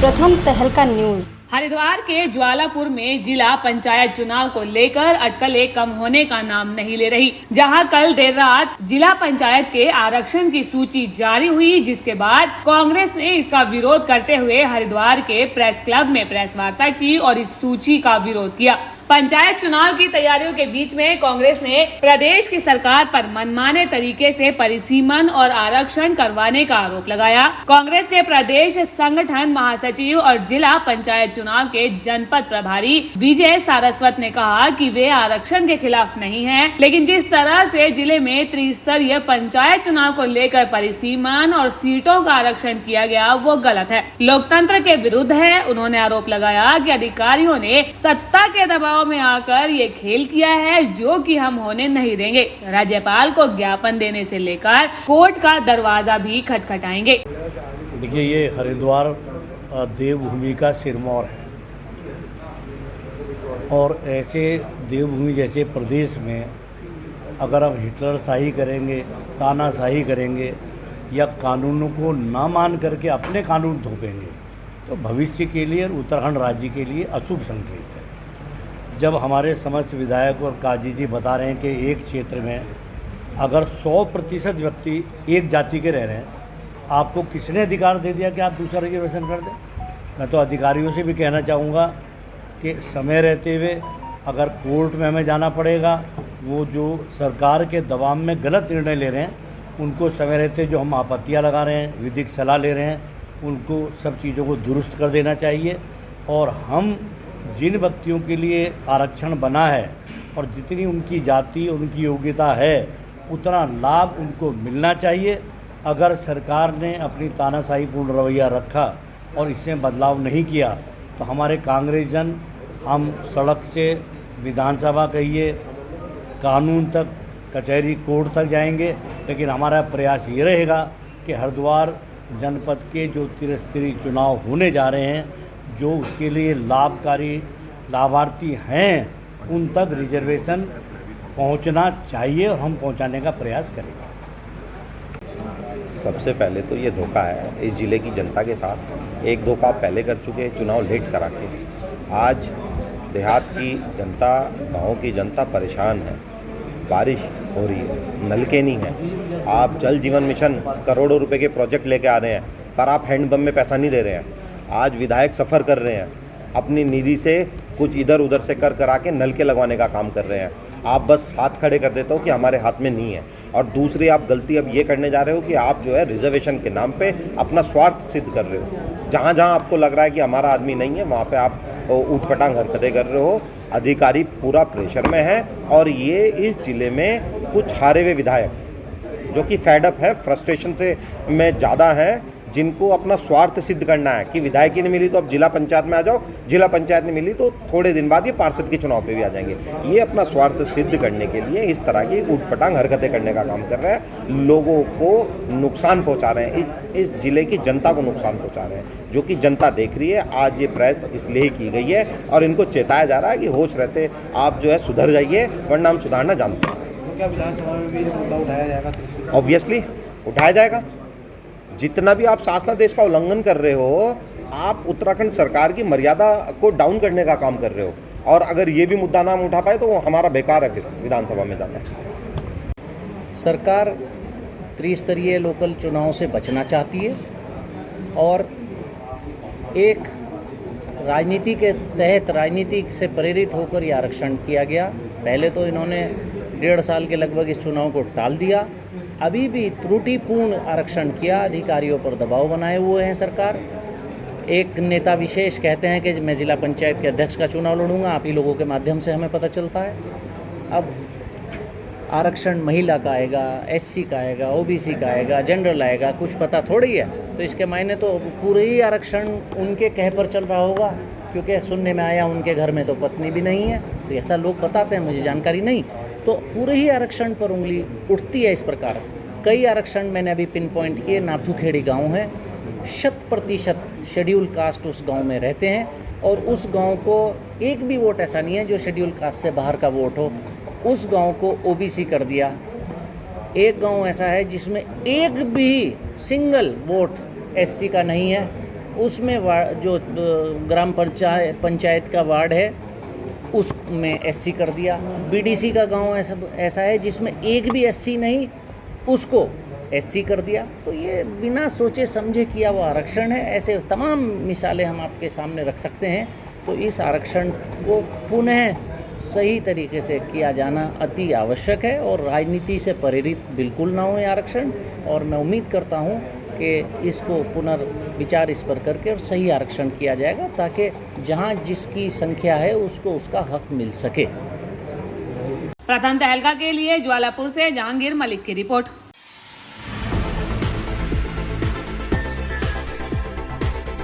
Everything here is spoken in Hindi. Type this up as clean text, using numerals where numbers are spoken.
प्रथम तहलका न्यूज। हरिद्वार के ज्वालापुर में जिला पंचायत चुनाव को लेकर अटकलें कम होने का नाम नहीं ले रही। जहां कल देर रात जिला पंचायत के आरक्षण की सूची जारी हुई, जिसके बाद कांग्रेस ने इसका विरोध करते हुए हरिद्वार के प्रेस क्लब में प्रेस वार्ता की और इस सूची का विरोध किया। पंचायत चुनाव की तैयारियों के बीच में कांग्रेस ने प्रदेश की सरकार पर मनमाने तरीके से परिसीमन और आरक्षण करवाने का आरोप लगाया। कांग्रेस के प्रदेश संगठन महासचिव और जिला पंचायत चुनाव के जनपद प्रभारी विजय सारस्वत ने कहा कि वे आरक्षण के खिलाफ नहीं हैं, लेकिन जिस तरह से जिले में त्रिस्तरीय पंचायत चुनाव को लेकर परिसीमन और सीटों का आरक्षण किया गया वो गलत है, लोकतंत्र के विरुद्ध है। उन्होंने आरोप लगाया कि अधिकारियों ने सत्ता के दबाव में आकर ये खेल किया है, जो कि हम होने नहीं देंगे। राज्यपाल को ज्ञापन देने से लेकर कोर्ट का दरवाजा भी खटखटाएंगे। देखिए, ये हरिद्वार देवभूमि का सिरमौर है और ऐसे देवभूमि जैसे प्रदेश में अगर हम हिटलर शाही करेंगे, तानाशाही करेंगे या कानूनों को ना मान करके अपने कानून थोपेंगे तो भविष्य के लिए और उत्तराखंड राज्य के लिए अशुभ संकेत है। जब हमारे समस्त विधायक और काजी जी बता रहे हैं कि एक क्षेत्र में अगर 100% व्यक्ति एक जाति के रह रहे हैं, आपको किसने अधिकार दे दिया कि आप दूसरा रिजर्वेशन कर दें? मैं तो अधिकारियों से भी कहना चाहूँगा कि समय रहते हुए अगर कोर्ट में हमें जाना पड़ेगा, वो जो सरकार के दबाव में गलत निर्णय ले रहे हैं उनको समय रहते जो हम आपत्तियाँ लगा रहे हैं, विधिक सलाह ले रहे हैं, उनको सब चीज़ों को दुरुस्त कर देना चाहिए। और हम जिन व्यक्तियों के लिए आरक्षण बना है और जितनी उनकी जाति उनकी योग्यता है उतना लाभ उनको मिलना चाहिए। अगर सरकार ने अपनी तानाशाहीपूर्ण रवैया रखा और इसमें बदलाव नहीं किया तो हमारे कांग्रेस जन हम सड़क से विधानसभा कहिए, कानून तक, कचहरी कोर्ट तक जाएंगे। लेकिन हमारा प्रयास ये रहेगा कि हरिद्वार जनपद के जो त्रिस्तरीय चुनाव होने जा रहे हैं, जो उसके लिए लाभकारी लाभार्थी हैं, उन तक रिजर्वेशन पहुंचना चाहिए और हम पहुंचाने का प्रयास करेंगे। सबसे पहले तो ये धोखा है इस ज़िले की जनता के साथ। एक धोखा आप पहले कर चुके हैं, चुनाव लेट करा के। आज देहात की जनता, गाँव की जनता परेशान है। बारिश हो रही है, नलके नहीं हैं। आप जल जीवन मिशन करोड़ों रुपए के प्रोजेक्ट लेके आ रहे हैं, पर आप हैंडपम्प में पैसा नहीं दे रहे हैं। आज विधायक सफ़र कर रहे हैं, अपनी निधि से कुछ इधर उधर से कर करा के नलके लगवाने का काम कर रहे हैं। आप बस हाथ खड़े कर देते हो कि हमारे हाथ में नहीं है। और दूसरी आप गलती अब ये करने जा रहे हो कि आप जो है रिजर्वेशन के नाम पे अपना स्वार्थ सिद्ध कर रहे हो। जहाँ जहाँ आपको लग रहा है कि हमारा आदमी नहीं है, वहाँ पे आप ऊटपटांग हरकतें कर रहे हो। अधिकारी पूरा प्रेशर में है और ये इस जिले में कुछ हारे हुए विधायक जो कि फेडअप है, फ्रस्ट्रेशन से में ज़्यादा है, जिनको अपना स्वार्थ सिद्ध करना है कि विधायक ही नहीं मिली तो अब जिला पंचायत में आ जाओ, जिला पंचायत नहीं मिली तो थोड़े दिन बाद ये पार्षद के चुनाव पे भी आ जाएंगे। ये अपना स्वार्थ सिद्ध करने के लिए इस तरह की ऊटपटांग हरकतें करने का काम कर रहे हैं, लोगों को नुकसान पहुंचा रहे हैं, इस जिले की जनता को नुकसान पहुंचा रहे हैं, जो कि जनता देख रही है। आज ये प्रेस इसलिए की गई है और इनको चेताया जा रहा है कि होश रहते आप जो है सुधर जाइए, वरना हम सुधारना जानते हैं। क्या विधानसभा में भी मुद्दा उठाया जाएगा? ऑब्वियसली उठाया जाएगा। जितना भी आप शासनादेश का उल्लंघन कर रहे हो, आप उत्तराखंड सरकार की मर्यादा को डाउन करने का काम कर रहे हो। और अगर ये भी मुद्दा ना उठा पाए तो वो हमारा बेकार है फिर विधानसभा में जाना। सरकार त्रिस्तरीय लोकल चुनाव से बचना चाहती है और एक राजनीति के तहत, राजनीति से प्रेरित होकर ये आरक्षण किया गया। पहले तो इन्होंने 1.5 साल के लगभग इस चुनाव को टाल दिया, अभी भी त्रुटिपूर्ण आरक्षण किया, अधिकारियों पर दबाव बनाए हुए हैं सरकार। एक नेता विशेष कहते हैं कि मैं जिला पंचायत के अध्यक्ष का चुनाव लड़ूंगा, आप ही लोगों के माध्यम से हमें पता चलता है। अब आरक्षण महिला का आएगा, एससी का आएगा, ओबीसी का आएगा, जनरल आएगा, कुछ पता थोड़ी है। तो इसके मायने तो पूरे ही आरक्षण उनके कह पर चल रहा होगा, क्योंकि सुनने में आया उनके घर में तो पत्नी भी नहीं है। तो ऐसा लोग बताते हैं, मुझे जानकारी नहीं। तो पूरे ही आरक्षण पर उंगली उठती है इस प्रकार। कई आरक्षण मैंने अभी पिन पॉइंट किए। नाथूखेड़ी गांव है, 100% शेड्यूल कास्ट उस गांव में रहते हैं और उस गांव को एक भी वोट ऐसा नहीं है जो शेड्यूल कास्ट से बाहर का वोट हो। उस गांव को ओबीसी कर दिया। एक गांव ऐसा है जिसमें एक भी सिंगल वोट एससी का नहीं है, उसमें जो ग्राम पंचायत का वार्ड है उसमें एससी कर दिया। बीडीसी का गांव ऐसा है जिसमें एक भी एससी नहीं, उसको एससी कर दिया। तो ये बिना सोचे समझे किया वो आरक्षण है। ऐसे तमाम मिसालें हम आपके सामने रख सकते हैं। तो इस आरक्षण को पुनः सही तरीके से किया जाना अति आवश्यक है और राजनीति से प्रेरित बिल्कुल ना हो आरक्षण। और मैं उम्मीद करता हूँ कि इसको पुनर्विचार इस पर करके और सही आरक्षण किया जाएगा, ताकि जहाँ जिसकी संख्या है उसको उसका हक मिल सके। प्रथम तहलका के लिए ज्वालापुर से जहांगीर मलिक की रिपोर्ट।